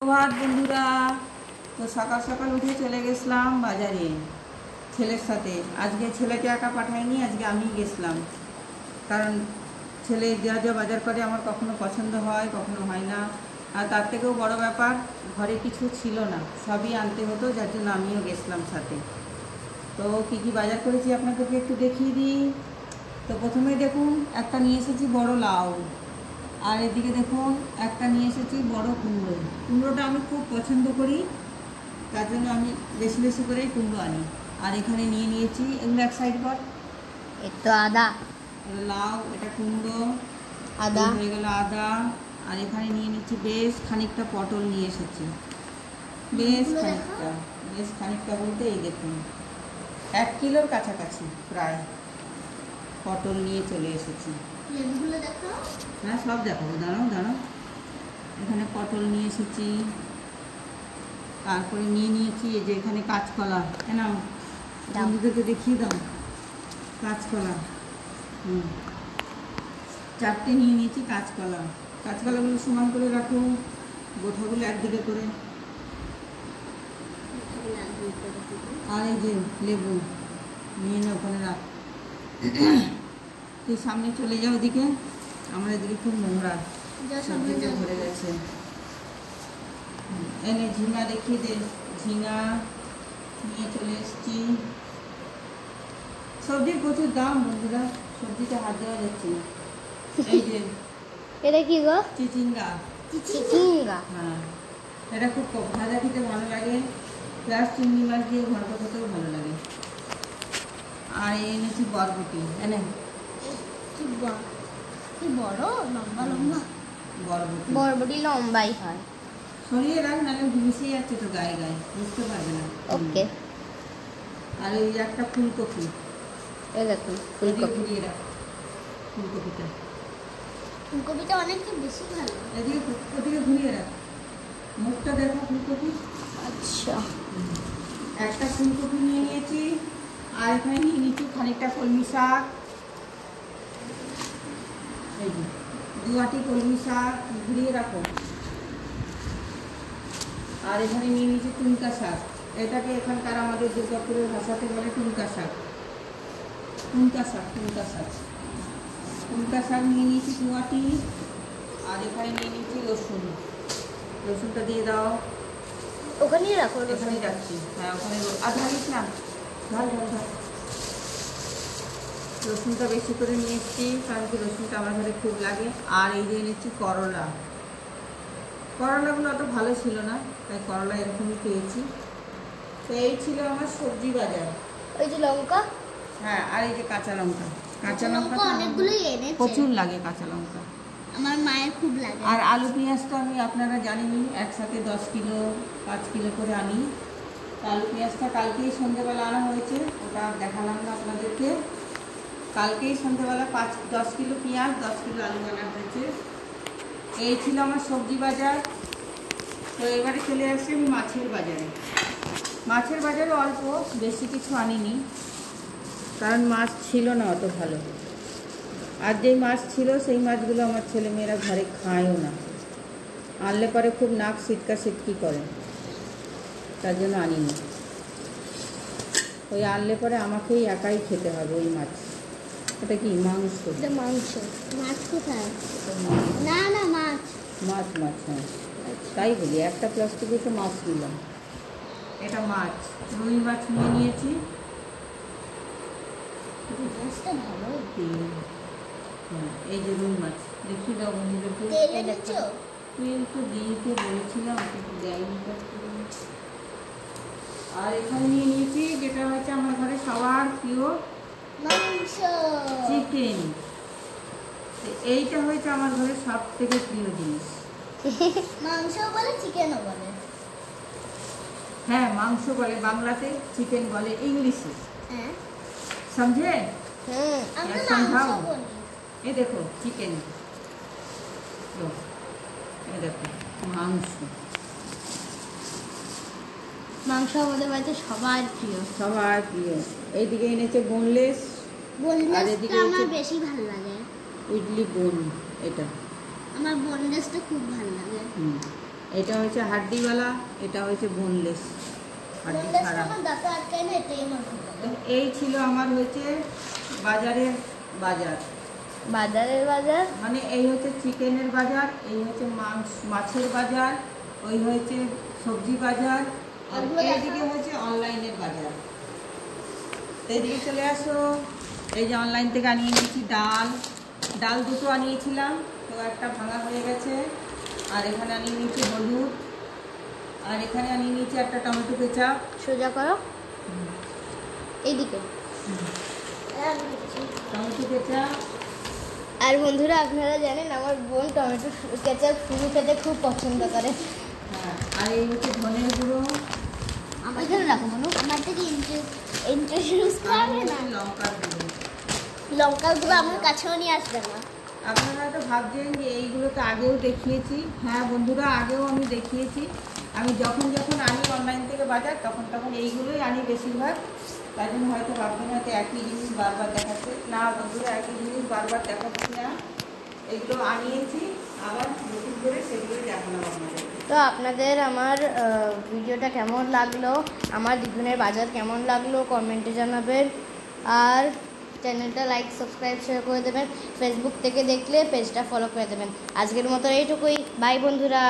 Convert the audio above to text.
প্রভাত বন্ধুরা। তো সকাল সকাল উঠে চলে গেছিলাম বাজারে ছেলের সাথে। আজকে ছেলেকে একা পাঠাইনি, আজকে আমি গেছিলাম। কারণ ছেলে যা যা বাজার করে আমার কখনো পছন্দ হয় কখনো হয় না। আর তার থেকেও বড় ব্যাপার, ঘরে কিছু ছিল না, সবই আনতে হতো, যার জন্য আমিও গেছিলাম সাথে। তো কী কী বাজার করেছি আপনাদেরকে একটু দেখিয়ে দিই। তো প্রথমে দেখুন, একটা নিয়ে এসেছি বড় লাউ। আর এদিকে দেখুন একটা নিয়ে এসেছি বড় কুমড়ো। কুমড়োটা আমি খুব পছন্দ করি, তার জন্য আমি বেশি বেশি করেই কুমড়ো আনি। আর এখানে নিয়ে নিয়েছি, এগুলো এক সাইড কর, একটু আদা, লাউ, এটা কুমড়ো, আদা হয়ে গেল আদা। আর এখানে নিয়ে নিচ্ছি বেশ খানিকটা পটল নিয়ে এসেছি, বেশ খানিকটা বলতে এই দেখুন 1 কিলোর কাছাকাছি প্রায় পটল নিয়ে চলে এসেছি। হ্যাঁ সব দেখাবো, দাঁড়াও দাঁড়াও। এখানে পটল নিয়ে এসেছি, তারপরে নিয়ে নিয়েছি এই যে এখানে কাঁচকলা। কেন বন্ধুদেরকে দেখিয়ে দাও, কাঁচকলা 4টে নিয়ে নিয়েছি কাঁচকলা। কাঁচকলাগুলো সমান করে রাখো, গোঠাগুলো একদিকে করে। আর এই যে লেবু নিয়ে নে, ওখানে রাখ। তুই সামনে চলে যাও ওদিকে, আমার এদিকে খুব নোংরা সবজিতে ভরে গেছে। এনে ঝিঙা দেখিয়ে দে, ঝিঙা নিয়ে চলে এসেছি। সবজির প্রচুর দাম বন্ধুরা, সবজিতে হাত দেওয়া যাচ্ছে না। এই যে এটা কি গো? চিচিঙ্গা। হ্যাঁ, এটা খুব ভাজা খেতে ভালো লাগে, প্লাস চিংড়ি মাছ দিয়ে ভর্তা খেতেও ভালো লাগে। আর এনেছি বরবটি। এনে বড় লম্বা লম্বা বরবটি, বরবটি লম্বাই হয়। সরিয়ে রাখ, নাহলে মিশে যাচ্ছে তো গায়ে গায়ে, বুঝতে পারবে না। ওকে। আর এই একটা ফুলকপি, এই দেখুন ফুলকপি। ঘুরিয়ে রাখ ফুলকপিটা, ফুলকপিটা অনেক বেশি ভালো। এদিকে ওদিকে ঘুরিয়ে রাখ, মুখটা দেখো ফুলকপি। আচ্ছা, একটা ফুলকপি নিয়ে নিয়েছি। আর এখানে নিয়ে নিচ্ছি খানিকটা কলমি শাক, এই যে 2 আঁটি কলমি শাক, ঘুরিয়ে রাখো। আর এখানে নিয়ে নিয়েছি টুনকা শাক, এটাকে এখানকার আমাদের দুর্গাপুরের ভাষাতে বলে টুনকা শাক। টুনকা শাক টুনকা শাক নিয়ে নিয়েছি 2 আঁটি। আর এখানে নিয়ে নিয়েছি রসুন, রসুনটা দিয়ে দাও। ওখানেই রাখো, এখানেই রাখছি। হ্যাঁ ওখানে ধারিস না, ধর ধর ধর। রসুনটা বেশি করে নিয়ে এসেছি, কারণ কি রসুনটা আমার ঘরে খুব লাগে। আর এই যে এনেছি করলা। করলাগুলো অত ভালো ছিল না, তাই করলা এরকমই পেয়েছি। তো এই ছিল আমার সবজি বাজার। ওই যে লঙ্কা, হ্যাঁ, আর এই যে কাঁচা লঙ্কা। কাঁচা লঙ্কা অনেকগুলোই এনেছে, প্রচুর লাগে কাঁচা লঙ্কা। আমার মায়ের খুব লাগে। আর আলু পেঁয়াজ তো আমি আপনারা জানেনই, একসাথে 10 কিলো 5 কিলো করে আনি। আলু পেঁয়াজটা কালকেই সন্ধ্যেবেলা আনা হয়েছে, ওটা দেখালাম না আপনাদেরকে। কালকেই সন্ধ্যেবেলা 10 কিলো পেঁয়াজ 10 কিলো আলু আনা হয়েছে। এই ছিল আমার সবজি বাজার। তো এবারে চলে আসছি আমি মাছের বাজারে। মাছের বাজারে অল্প, বেশি কিছু আনিনি, কারণ মাছ ছিল না অত ভালো। আর যেই মাছ ছিল সেই মাছগুলো আমার ছেলেমেয়েরা ঘরে খায়ও না, আনলে পরে খুব নাক সিটকি করে, তার জন্য আনিনি। ওই আনলে পরে আমাকেই একাই খেতে হবে ওই মাছ। এটা কি মাংস? মাংস। মাছ কোথায়? না না মাছ মাছ মাছ হ্যাঁ, তাই বলি, একটা প্লাস্টিকে তো মাছ নিলাম। এটা মাছ, রুই মাছ নিয়ে নিয়েছি। মাছটা ভালো। এই যে রুই মাছ, দেখি দাও বন্ধুদেরকে। তেল তো দিতে বলেছিলাম, কিন্তু দেয়নি। আর এখানে নিয়ে নিয়েছি যেটা হচ্ছে আমার ঘরে সবার প্রিয় মাংস, চিকেন। এইটা হয়েছে আমার ঘরে সব থেকে প্রিয় জিনিস। মাংস বলে চিকেনও বলে। হ্যাঁ মাংস বলে বাংলাতে, চিকেন বলে ইংলিশে। হ্যাঁ समझे? আমরা समझाओ। মাংস বলি। ये देखो चिकन, ये देखो मांस। মাংস আমাদের বাড়িতে সবার প্রিয়, সবার প্রিয়। এইদিকে এনেছে বোনলেস, আর এদিকে আমার বেশি ভালো লাগে। ইডলি বোন, এটা আমার বোনলেসটা খুব ভালো লাগে। এটা হয়েছে হাড্ডিওয়ালা, এটা হয়েছে বোনলেস, হাড্ডি ছাড়া। তো এই ছিল আমার হয়েছে বাজারের বাজার। বাজারের বাজার মানে এই হচ্ছে চিকেনের বাজার, এই হচ্ছে মাছের বাজার, ওই হয়েছে সবজি বাজার, আর এইদিকে হচ্ছে অনলাইনের বাজার। তো এইদিকে চলে আসো। এই যে অনলাইন থেকে আনিয়ে নিয়েছি ডাল দুটো আনিয়েছিলাম, তো একটা ভাঙা হয়ে গেছে। আর এখানে আনিয়ে নিয়েছি হলুদ, আর এখানে আনিয়ে নিয়েছি একটা টমেটো কেচাপ। সোজা করো এইদিকে। Tomato ketchup. আর বন্ধুরা আপনারা জানেন আমার বোন টমেটো কেচাপ শুরু খেতে খুব পছন্দ করে। হ্যাঁ, আর এই হচ্ছে ধনের গুঁড়ো। আমার এখানে রাখো বলো, আমার থেকে ইন্ট্রোডিউস আর করবে না। হচ্ছে লঙ্কার গুঁড়ো। লঙ্কা গুলো আমার কাছেও নিয়ে আসবে না। আপনারা তো ভাবছেন যে এইগুলো তো আগেও দেখিয়েছি। হ্যাঁ বন্ধুরা, আগেও আমি দেখিয়েছি। আমি যখন আনি অনলাইন থেকে বাজার, তখন এইগুলোই আনি বেশিরভাগ। তাই জন্য হয়তো ভাববেন হয়তো একই জিনিস বারবার দেখাচ্ছে। না বন্ধুরা, একই জিনিস বারবার দেখাচ্ছি না, এগুলো আনিয়েছি, আবার নতুন করে সেগুলোই দেখালাম আপনাদের। তো আপনাদের আমার ভিডিওটা কেমন লাগলো, আমার দ্বিগুণের বাজার কেমন লাগলো কমেন্টে জানাবেন। আর চ্যানেলটা লাইক সাবস্ক্রাইব শেয়ার করে দেবেন। ফেসবুক থেকে দেখলে পেজটা ফলো করে দেবেন। আজকের মতো এইটুকুই, বাই বন্ধুরা।